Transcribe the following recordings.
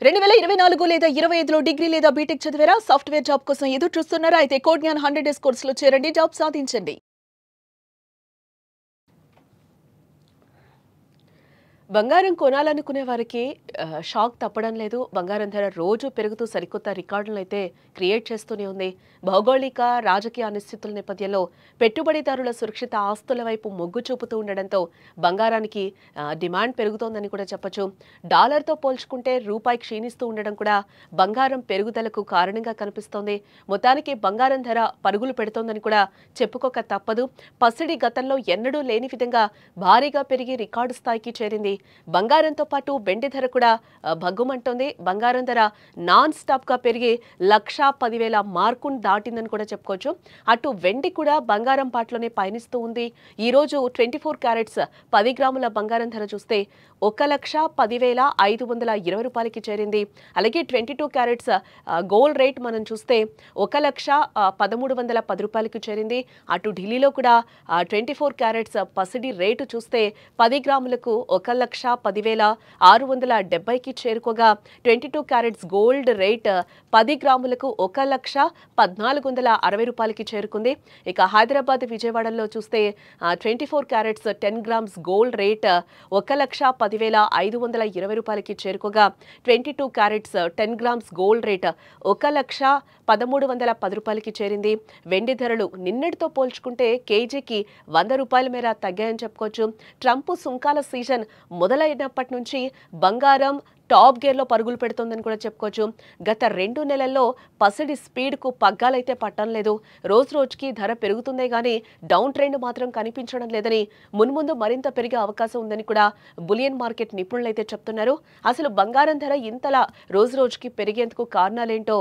2024 లేదా 25లో డిగ్రీ లేదా బీటెక్ చదివారా? సాఫ్ట్‌వేర్ జాబ్ కోసం ఎదురు చూస్తున్నారా? అయితే కోడ్ జ్ఞాన్ 100 డేస్ కోర్సులో చేరండి. జాబ్ సాధించండి. బంగారం కొనాలనుకునే వారికి షాక్ తప్పడం లేదు. బంగారం ధర రోజు పెరుగుతూ సరికొత్త రికార్డులనైతే క్రియేట్ చేస్తూనే ఉంది. భౌగోళిక, రాజకీయ అనిశ్చితుల నేపథ్యంలో పెట్టుబడిదారుల సురక్షిత ఆస్తుల వైపు మొగ్గు చూపుతూ ఉండడంతో బంగారానికి డిమాండ్ పెరుగుతోందని కూడా చెప్పొచ్చు. డాలర్‌తో పోల్చుకుంటే రూపాయి క్షీణిస్తూ ఉండడం కూడా బంగారం పెరుగుదలకు కారణంగా కనిపిస్తోంది. మొత్తానికి బంగారం ధర పరుగులు పెడుతోందని కూడా చెప్పుకోక తప్పదు. పసిడి గతంలో ఎన్నడూ లేని విధంగా భారీగా పెరిగి రికార్డు స్థాయికి చేరింది. బంగారంతో పాటు వెండి ధర కూడా భగ్గుమంటోంది. బంగారం ధర నాన్ స్టాప్‌గా పెరిగి 1,10,000 మార్కును దాటిందని కూడా చెప్పుకోవచ్చు. అటు వెండి కూడా బంగారం బాటలోనే పయనిస్తూ ఉంది. ఈరోజు 24 క్యారెట్స్ 10 గ్రాముల బంగారం ధర చూస్తే రూ. 1,10,520కి చేరింది. అలాగే 22 క్యారెట్స్ గోల్డ్ రేట్ మనం చూస్తే రూ. 1,1310కి చేరింది. అటు ఢిల్లీలో కూడా 24 క్యారెట్స్ పసిడి రేటు చూస్తే 10 గ్రాములకు 1,10,670కి చేరుకోగా 22 క్యారెట్స్ గోల్డ్ రేట్ 10 గ్రాములకు రూ. 1,1460కి చేరుకుంది. ఇక హైదరాబాద్, విజయవాడలో చూస్తే 24 క్యారెట్స్ 10 గ్రామ్స్ గోల్డ్ రేట్ 1,10,520కి చేరుకోగా 22 క్యారెట్స్ 10 గ్రామ్స్ గోల్డ్ రేట్ 1,1310కి చేరింది. వెండి ధరలు నిన్నటితో పోల్చుకుంటే కేజీకి రూ. 100 మేర తగ్గాయని చెప్పుకోవచ్చు. ట్రంప్ సుంకాల సీజన్ మొదలైనప్పటి నుంచి బంగారం టాప్ గేర్‌లో పరుగులు పెడుతోందని కూడా చెప్పుకోవచ్చు. గత 2 నెలల్లో పసిడి స్పీడ్‌కు పగ్గాలైతే పట్టడం లేదు. రోజురోజుకి ధర పెరుగుతుందే గానీ డౌన్ ట్రెండ్ మాత్రం కనిపించడం లేదని, మున్ముందు మరింత పెరిగే అవకాశం ఉందని కూడా బులియన్ మార్కెట్ నిపుణులైతే చెప్తున్నారు. అసలు బంగారం ధర ఇంతలా రోజురోజుకి పెరిగేందుకు కారణాలేంటో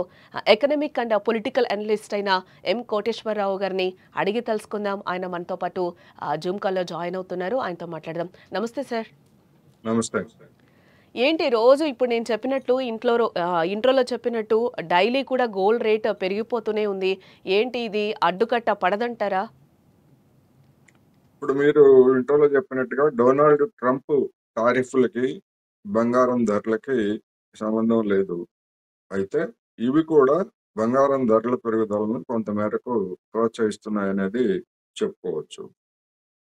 ఎకనామిక్ అండ్ పొలిటికల్ అనలిస్ట్ అయిన ఎం. కోటేశ్వరరావు గారిని అడిగి తెలుసుకుందాం. ఆయన మనతో పాటు జూమ్ కాల్‌లో జాయిన్ అవుతున్నారు. ఆయనతో మాట్లాడదాం. నమస్తే సార్. నమస్తే. ఏంటి రోజు ఇప్పుడు నేను చెప్పినట్టు ఇంట్రోలో చెప్పినట్టు డైలీ కూడా గోల్డ్ రేట్ పెరిగిపోతూనే ఉంది. ఏంటి ఇది అడ్డుకట్ట పడదంటారా? ఇప్పుడు మీరు ఇంట్రోలో చెప్పినట్టుగా డొనాల్డ్ ట్రంప్ టారిఫ్‌లకి, బంగారం ధరలకి సంబంధం లేదు. అయితే ఇవి కూడా బంగారం ధరల పెరుగుదలను కొంత మేరకు ప్రోత్సహిస్తున్నాయనేది చెప్పుకోవచ్చు.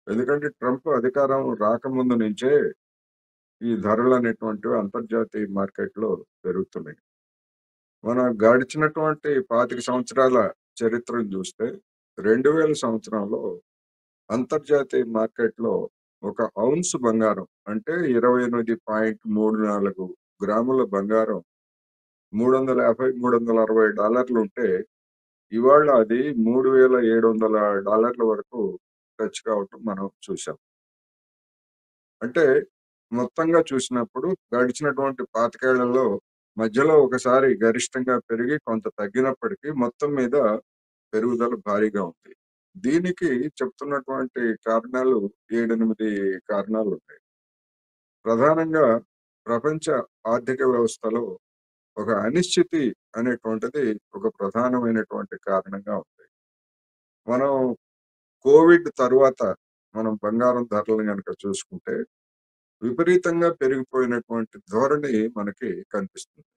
ఎందుకంటే ట్రంప్ అధికారం రాకముందు నుంచే ఈ ధరలనేటువంటివి అంతర్జాతీయ మార్కెట్‌లో పెరుగుతున్నాయి. మనం గడిచినటువంటి 25 సంవత్సరాల చరిత్రను చూస్తే 2000 సంవత్సరంలో అంతర్జాతీయ మార్కెట్‌లో ఒక ఔన్స్ బంగారం అంటే 28.34 గ్రాముల బంగారం $350, $360 ఉంటే ఇవాళ అది $3,700 వరకు టచ్ కావటం మనం చూసాం. అంటే మొత్తంగా చూసినప్పుడు గడిచినటువంటి 25 ఏళ్లలో మధ్యలో ఒకసారి గరిష్టంగా పెరిగి కొంత తగ్గినప్పటికీ మొత్తం మీద పెరుగుదల భారీగా ఉంది. దీనికి చెప్తున్నటువంటి కారణాలు 7, 8 కారణాలున్నాయి. ప్రధానంగా ప్రపంచ ఆర్థిక వ్యవస్థలో ఒక అనిశ్చితి అనేటువంటిది ఒక ప్రధానమైనటువంటి కారణంగా ఉంది. మనం కోవిడ్ తరువాత మనం బంగారం ధరలను గనక చూసుకుంటే విపరీతంగా పెరిగిపోయినటువంటి ధోరణి మనకి కనిపిస్తుంది.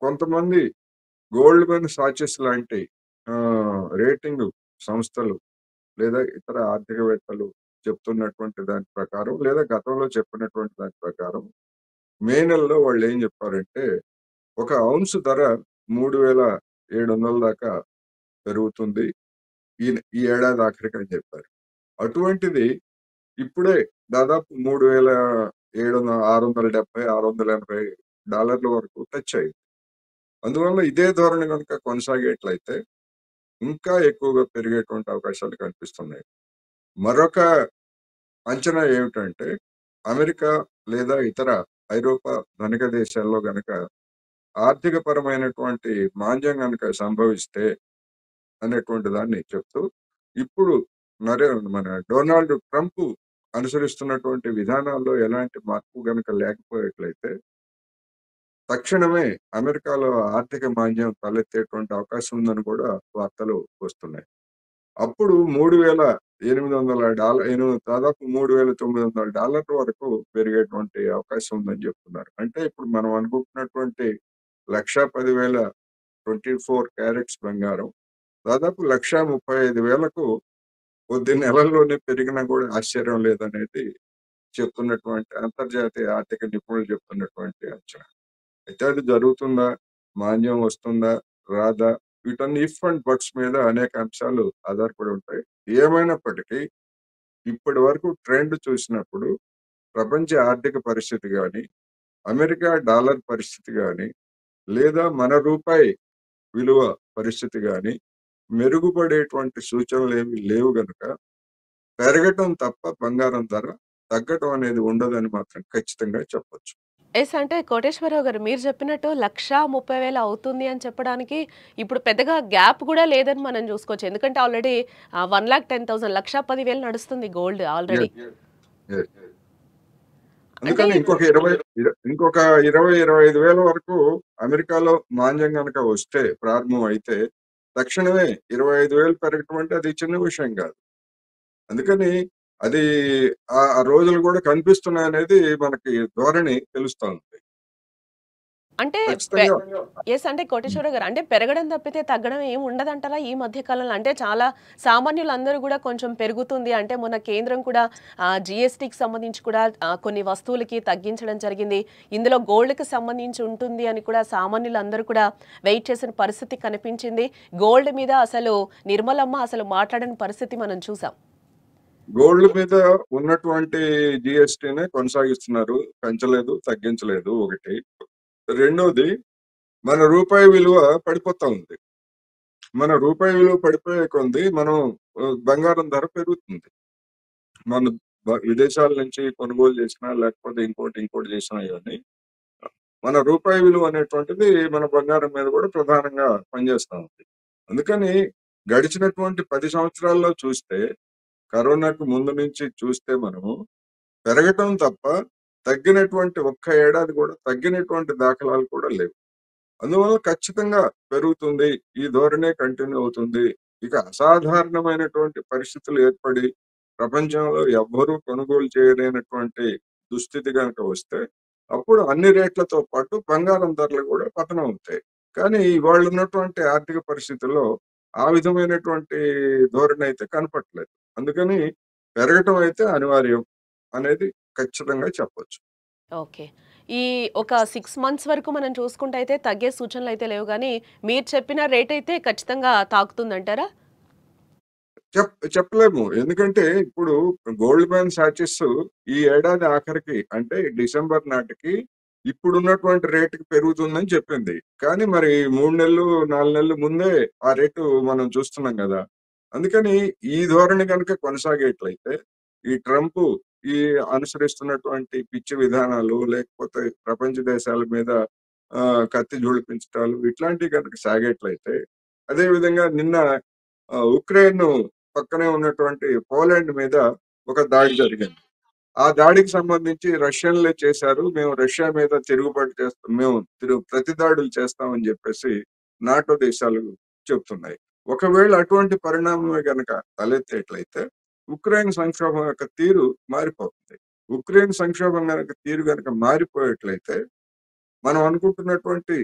కొంతమంది గోల్డ్‌మెన్ సాచెస్ లాంటి రేటింగ్ సంస్థలు లేదా ఇతర ఆర్థికవేత్తలు చెప్తున్నటువంటి దాని ప్రకారం లేదా గతంలో చెప్పినటువంటి దాని ప్రకారం మే నెలలో వాళ్ళు ఏం చెప్పారంటే ఒక ఔన్స్ ధర 3,700 దాకా పెరుగుతుంది ఈ ఏడాది ఆఖరికి అని చెప్పారు. అటువంటిది ఇప్పుడే దాదాపు 3,670, $680 వరకు టచ్ అయింది. అందువల్ల ఇదే ధోరణి కనుక కొనసాగేట్లయితే ఇంకా ఎక్కువగా పెరిగేటువంటి అవకాశాలు కనిపిస్తున్నాయి. మరొక అంచనా ఏమిటంటే అమెరికా లేదా ఇతర ఐరోపా ధనిక దేశాల్లో గనక ఆర్థిక పరమైనటువంటి మాంద్యం గనక సంభవిస్తే అనేటువంటి దాన్ని చెప్తూ ఇప్పుడు మన డొనాల్డ్ ట్రంప్ అనుసరిస్తున్నటువంటి విధానాల్లో ఎలాంటి మార్పు గనక లేకపోయేట్లయితే తక్షణమే అమెరికాలో ఆర్థిక మాంద్యం తలెత్తేటువంటి అవకాశం ఉందని కూడా వార్తలు వస్తున్నాయి. అప్పుడు $3,800 దాదాపు $3,900 వరకు పెరిగేటువంటి అవకాశం ఉందని చెప్తున్నారు. అంటే ఇప్పుడు మనం అనుకుంటున్నటువంటి 1,10,000 24 క్యారెట్స్ బంగారం దాదాపు 1,35,000కు కొద్ది నెలల్లోనే పెరిగినా కూడా ఆశ్చర్యం లేదనేది చెప్తున్నటువంటి అంతర్జాతీయ ఆర్థిక నిపుణులు చెప్తున్నటువంటి అంచనా. అయితే అది జరుగుతుందా? మాంద్యం వస్తుందా? రాదా? వీటన్ని ఇఫ్ అండ్ బట్స్ మీద అనేక అంశాలు ఆధారపడి ఉంటాయి. ఏమైనప్పటికీ ఇప్పటి వరకు ట్రెండ్ చూసినప్పుడు ప్రపంచ ఆర్థిక పరిస్థితి గాని, అమెరికా డాలర్ పరిస్థితి గాని, లేదా మన రూపాయి విలువ పరిస్థితి గాని మెరుగుపడేటువంటి సూచనలేమి లేవు గనుక పెరగటం తప్ప బంగారం ధర తగ్గటం అనేది ఉండదని మాత్రం ఖచ్చితంగా చెప్పొచ్చు. ఎస్. అంటే కోటేశ్వరరావు గారు మీరు చెప్పినట్టు 1,30,000 అవుతుంది అని చెప్పడానికి ఇప్పుడు పెద్దగా గ్యాప్ కూడా లేదని మనం చూసుకోవచ్చు. ఎందుకంటే ఆల్రెడీ 1,10,000 1,10,000 నడుస్తుంది గోల్డ్ ఆల్రెడీ. Yes. Yes. అంటే అందుకని ఇంకొక 20,000-25,000 వరకు అమెరికాలో మాంద్యం గనక వస్తే ప్రారంభం అయితే తక్షణమే 25,000 పెరగటం అంటే అది చిన్న విషయం కాదు. అందుకని అది ఆ రోజులు కూడా కనిపిస్తున్నాయనేది మనకి ధోరణి తెలుస్తా ఉంది. అంటే ఖచ్చితంగా. ఎస్. అంటే కోటేశ్వరరావు గారు అంటే పెరగడం తప్పితే తగ్గడం ఏమి ఉండదంటారా ఈ మధ్య కాలంలో? అంటే చాలా సామాన్యులందరూ కూడా కొంచెం పెరుగుతుంది అంటే మొన్న కేంద్రం కూడా జీఎస్టీకి సంబంధించి కూడా కొన్ని వస్తువులకి తగ్గించడం జరిగింది. ఇందులో గోల్డ్‌కి సంబంధించి ఉంటుంది అని కూడా సామాన్యులందరూ కూడా వెయిట్ చేసిన పరిస్థితి కనిపించింది. గోల్డ్ మీద అసలు నిర్మలమ్మ అసలు మాట్లాడని పరిస్థితి మనం చూసాం. గోల్డ్ మీద ఉన్నటువంటి జీఎస్టీనే కొనసాగిస్తున్నారు. పెంచలేదు, తగ్గించలేదు ఒకటి. రెండోది మన రూపాయి విలువ పడిపోతా ఉంది. మన రూపాయి విలువ పడిపోయే కొంది మనం బంగారం ధర పెరుగుతుంది. మన విదేశాల నుంచి కొనుగోలు చేసినా లేకపోతే ఇంకోటి చేసినా గానీ మన రూపాయి విలువ అనేటువంటిది మన బంగారం మీద కూడా ప్రధానంగా పనిచేస్తా ఉంది. అందుకని గడిచినటువంటి 10 సంవత్సరాల్లో చూస్తే కరోనాకు ముందు నుంచి చూస్తే మనము పెరగటం తప్ప తగ్గినటువంటి ఒక్క ఏడాది కూడా తగ్గినటువంటి దాఖలాలు కూడా లేవు. అందువల్ల ఖచ్చితంగా పెరుగుతుంది. ఈ ధోరణే కంటిన్యూ అవుతుంది. ఇక అసాధారణమైనటువంటి పరిస్థితులు ఏర్పడి ప్రపంచంలో ఎవ్వరూ కొనుగోలు చేయలేనటువంటి దుస్థితి గనక వస్తే అప్పుడు అన్ని రేట్లతో పాటు బంగారం ధరలు కూడా పతనం అవుతాయి. కానీ ఇవాళ ఉన్నటువంటి ఆర్థిక పరిస్థితుల్లో ఆ విధమైనటువంటి ధోరణి అయితే కనపట్లేదు. అందుకని పెరగటం అయితే అనివార్యం అనేది ఖచ్చితంగా చెప్పొచ్చు. ఓకే. ఈ ఒక 6 మంత్స్ వరకు మనం చూసుకుంటే అయితే తగ్గే సూచనలయితే లేవు గానీ, మీరు చెప్పిన రేటయితే ఖచ్చితంగా తాకుతుందంటారా? చెప్పలేము. ఎందుకంటే ఇప్పుడు గోల్డ్‌మ్యాన్ సాచిస్ ఈ ఏడాది ఆఖరికి అంటే డిసెంబర్ నాటికి ఇప్పుడున్నటువంటి రేట్‌కి పెరుగుతుందని చెప్పింది. కానీ మరి 3 నెలలు, 4 నెలలు ముందే ఆ రేటు మనం చూస్తున్నాం గదా! అందుకని ఈ ధోరణి గనుక కొనసాగేట్లయితే ఈ ట్రంప్ ఈ అనుసరిస్తున్నటువంటి పిచ్చి విధానాలు లేకపోతే ప్రపంచ దేశాల మీద కత్తి జూళిపించటాలు ఇట్లాంటివి గనుక సాగేట్లయితే అదే విధంగా నిన్న ఉక్రెయిన్ పక్కనే ఉన్నటువంటి పోలాండ్ మీద ఒక దాడి జరిగింది. ఆ దాడికి సంబంధించి రష్యన్లే చేశారు. మేము రష్యా మీద తిరుగుబాటు చేస్తాం. మేము ప్రతి దాడులు చేస్తామని చెప్పేసి నాటో దేశాలు చెప్తున్నాయి. ఒకవేళ అటువంటి పరిణామమే గనక తలెత్తేట్లయితే ఉక్రెయిన్ సంక్షోభం యొక్క తీరు మారిపోతుంది. ఉక్రెయిన్ సంక్షోభం తీరు గనక మారిపోయేట్లయితే మనం అనుకుంటున్నటువంటి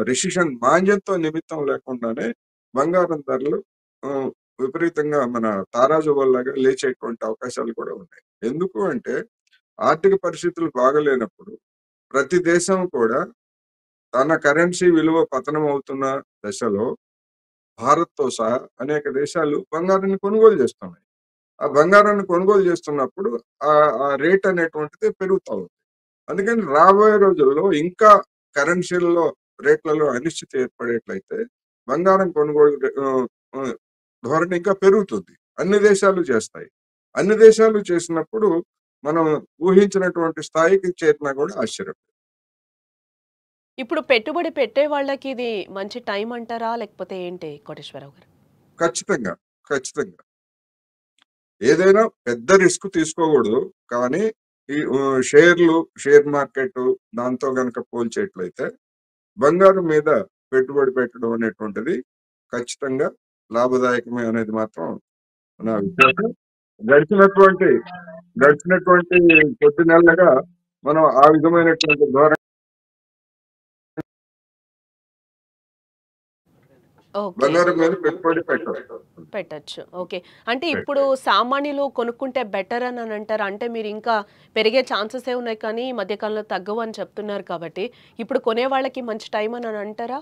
రెసిషన్ మాంద్యంతో నిమిత్తం లేకుండానే బంగారం ధరలు ఆహ్, విపరీతంగా మన తారాజువ్వల్లాగా లేచేటువంటి అవకాశాలు కూడా ఉన్నాయి. ఎందుకు అంటే ఆర్థిక పరిస్థితులు బాగాలేనప్పుడు ప్రతి దేశం కూడా తన కరెన్సీ విలువ పతనం అవుతున్న దశలో భారత్‌తో సహా అనేక దేశాలు బంగారాన్ని కొనుగోలు చేస్తున్నాయి. ఆ బంగారాన్ని కొనుగోలు చేస్తున్నప్పుడు ఆ రేట్ అనేటువంటిది పెరుగుతా ఉంది. అందుకని రాబోయే రోజుల్లో ఇంకా కరెన్సీలలో రేట్లలో అనిశ్చితి ఏర్పడేట్లయితే బంగారం కొనుగోలు ధోరణి ఇంకా పెరుగుతుంది. అన్ని దేశాలు చేస్తాయి. అన్ని దేశాలు చేసినప్పుడు మనం ఊహించినటువంటి స్థాయికి చేరినా కూడా ఆశ్చర్యం లేదు. ఇప్పుడు పెట్టుబడి పెట్టే వాళ్ళకి ఇది మంచి టైం అంటారా? లేకపోతే ఏంటి కోటేశ్వరరావు గారు? ఖచ్చితంగా. ఖచ్చితంగా. ఏదైనా పెద్ద రిస్క్ తీసుకోకూడదు. కానీ ఈ షేర్ మార్కెట్ దాంతో గనక పోల్చేట్లయితే బంగారం మీద పెట్టుబడి పెట్టడం అనేటువంటిది ఖచ్చితంగా లాభదాయకమే అనేది మాత్రం నా విశ్వాసం. గడిచినటువంటి గడిచినటువంటి కొద్ది నెలలుగా మనం ఆ విధమైనటువంటి ధోరణి ఓకే. బంగారం మీద పెట్టుబడి పెట్టాలి. పెట్టొచ్చు. ఓకే. అంటే ఇప్పుడు సామాన్యులు కొనుక్కుంటే బెటర్ అని అంటారా? అంటే మీరు ఇంకా పెరిగే ఛాన్సెసే ఉన్నాయి కానీ ఈ మధ్య కాలంలో తగ్గవు అని చెప్తున్నారు కాబట్టి ఇప్పుడు కొనేవాళ్ళకి మంచి టైం అని అంటారా?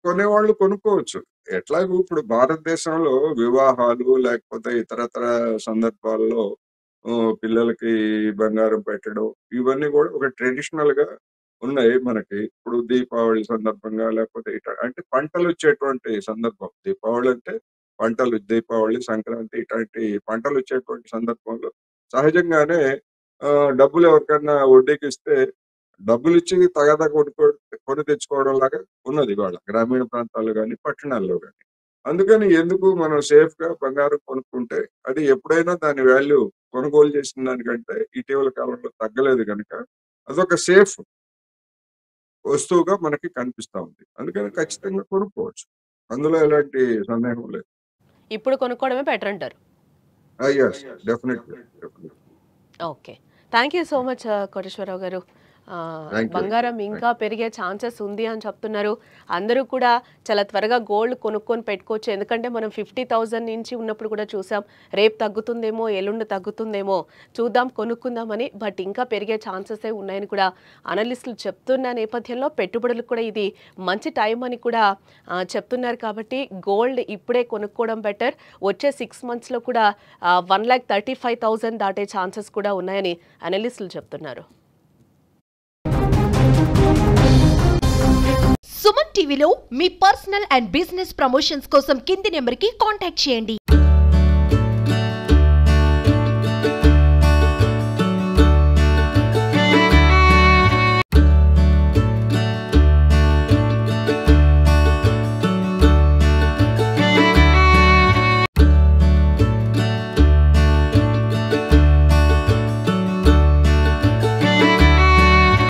కొనేవాళ్ళు కొనుక్కోవచ్చు. ఎట్లాగూ ఇప్పుడు భారతదేశంలో వివాహాలు లేకపోతే ఇతరతర సందర్భాల్లో పిల్లలకి బంగారం పెట్టడం ఇవన్నీ కూడా ఒక ట్రెడిషనల్ గా ఉన్నాయి మనకి. ఇప్పుడు దీపావళి సందర్భంగా లేకపోతే అంటే పంటలు వచ్చేటువంటి సందర్భం. దీపావళి అంటే పంటలు, దీపావళి, సంక్రాంతి ఇట్లాంటి పంటలు వచ్చేటువంటి సందర్భంలో సహజంగానే డబ్బులు ఎవరికన్నా వడ్డీకి ఇస్తే డబ్బులిచ్చి తగాదా కొని తెచ్చుకోవడం లాగా ఉన్నది ఇవాళ గ్రామీణ ప్రాంతాల్లో గాని, పట్టణాల్లో గాని. అందుకని ఎందుకు మనం సేఫ్ గా బంగారం కొనుక్కుంటే అది ఎప్పుడైనా దాని వాల్యూ కొనుగోలు చేసిన దానికంటే ఇటీవల కాలంలో తగ్గలేదు గనుక అదొక సేఫ్ వస్తువుగా మనకి కనిపిస్తా ఉంది. అందుకని ఖచ్చితంగా కొనుక్కోవచ్చు. అందులో ఎలాంటి సందేహం లేదు. ఇప్పుడు కొనుక్కోవడమే బెటర్ అంటారు. Yes. Definitely. Okay. Thank you so much Koteswararao గారు. Thank you. బంగారం ఇంకా పెరిగే ఛాన్సెస్ ఉంది అని చెప్తున్నారు. అందరూ కూడా చాలా త్వరగా గోల్డ్ కొనుక్కొని పెట్టుకోవచ్చు. ఎందుకంటే మనం 50,000 నుంచి ఉన్నప్పుడు కూడా చూసాం. రేపు తగ్గుతుందేమో, ఎల్లుండి తగ్గుతుందేమో చూద్దాం కొనుక్కుందామని. బట్ ఇంకా పెరిగే ఛాన్సెసే ఉన్నాయని కూడా అనలిస్టులు చెప్తున్న నేపథ్యంలో పెట్టుబడులకు కూడా ఇది మంచి టైం అని కూడా చెప్తున్నారు. కాబట్టి గోల్డ్ ఇప్పుడే కొనుక్కోవడం బెటర్. వచ్చే 6 మంత్స్లో కూడా 1,35,000 దాటే ఛాన్సెస్ కూడా ఉన్నాయని అనలిస్టులు చెప్తున్నారు. సుమన్ టీవీలో మీ పర్సనల్ అండ్ బిజినెస్ ప్రమోషన్స్ కోసం కింది నెంబర్కి కాంటాక్ట్ చేయండి.